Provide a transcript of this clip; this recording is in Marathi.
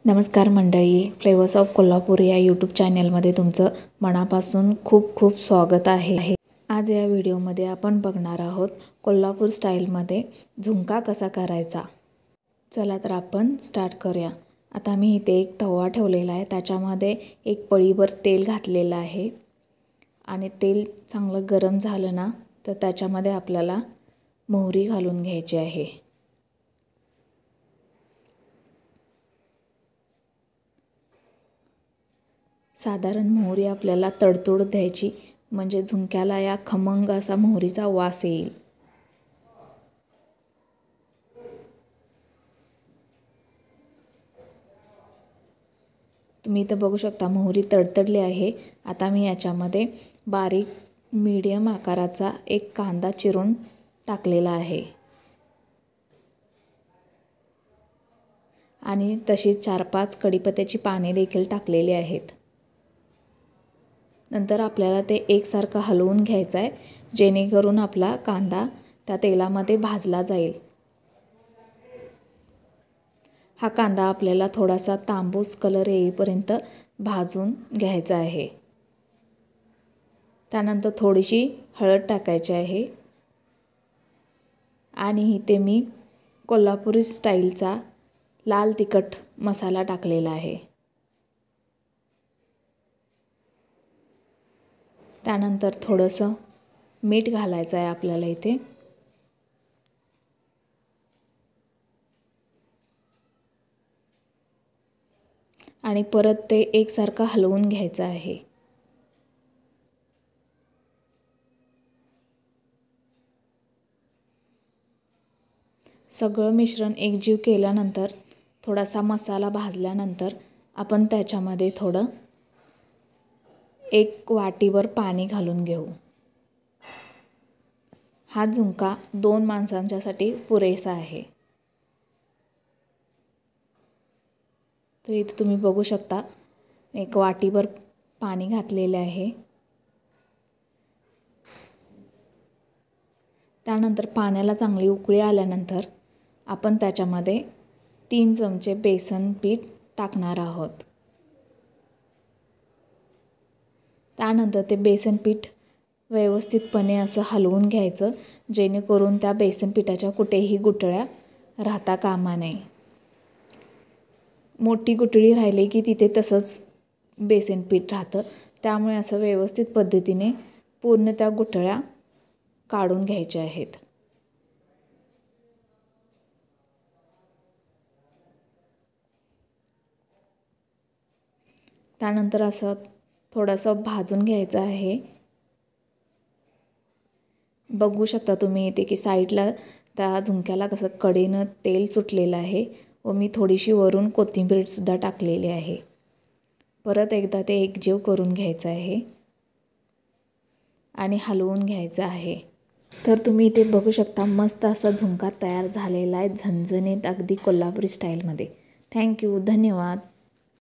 नमस्कार मंडळी, फ्लेवर्स ऑफ कोल्हापूर या यूट्यूब चॅनलमध्ये तुमचं मनापासून खूप खूप स्वागत आहे। आज या व्हिडिओमध्ये आपण बघणार आहोत कोल्हापूर स्टाईलमध्ये झुणका कसा करायचा। चला तर आपण स्टार्ट करूया। आता मी इथे एक तवा ठेवलेला आहे, त्याच्यामध्ये एक पळीभर तेल घातलेलं आहे आणि तेल चांगलं गरम झालं ना तर त्याच्यामध्ये आपल्याला मोहरी घालून घ्यायची आहे। साधारण मोहरी आपल्याला तडतोड द्यायची, म्हणजे झुणक्याला या खमंग असा मोहरीचा वास येईल। तुम्ही इथे बघू शकता मोहरी तडतडली आहे। आता मी याच्यामध्ये बारीक मीडियम आकाराचा एक कांदा चिरून टाकलेला आहे आणि तशीच 4-5 कढीपत्त्याची पाने देखील टाकलेली आहेत। नंतर आपल्याला ते एकसारखं हलवून घ्यायचं आहे, जेणेकरून आपला कांदा त्या तेलामध्ये भाजला जाईल। हा कांदा आपल्याला थोडासा तांबूस कलर येईपर्यंत भाजून घ्यायचा आहे। त्यानंतर थोडीशी हळद टाकायची आहे आणि इथे मी कोल्हापुरी स्टाईलचा लाल तिखट मसाला टाकलेला आहे। त्यानंतर थोडंसं मीठ घालायचं आहे आपल्याला इथे। आणि परत ते एकसारखं हलवून घ्यायचं आहे। सगळं मिश्रण एकजीव केल्यानंतर थोडासा मसाला भाजल्यानंतर आपण त्याच्यामध्ये थोडं 1 वाटीभर पाणी घालून घेऊ। हा झुणका 2 माणसांच्यासाठी पुरेसा आहे। तर इथे तुम्ही बघू शकता 1 वाटीभर पाणी घातलेले आहे। त्यानंतर पाण्याला चांगली उकळी आल्यानंतर आपण त्याच्यामध्ये 3 चमचे बेसन पीठ टाकणार आहोत। त्यानंतर ते बेसन पीठ व्यवस्थितपणे असं हलवून घ्यायचं, जेणेकरून त्या बेसन पिठाच्या कुठेही गुठळ्या राहता कामा नये। मोठी गुठळी राहिली की तिथे तसंच बेसन पीठ राहतं, त्यामुळे असं व्यवस्थित पद्धतीने पूर्ण त्या गुठळ्या काढून घ्यायच्या आहेत। त्यानंतर असं थोडंसं भाजून घ्यायचं आहे। बघू शकता तुम्ही इथे की साईडला त्या झुणक्याला कसं कडेनं तेल सुटलेलं आहे व मी थोडीशी वरून कोथिंबीर सुद्धा टाकलेली आहे। परत एकदा ते एकजीव करून घ्यायचं आहे आणि हलवून घ्यायचं आहे। तर तुम्ही इथे बघू शकता मस्त असा झुणका तयार झालेला आहे, झणझणीत अगदी कोल्हापुरी स्टाईलमध्ये। थँक्यू, धन्यवाद।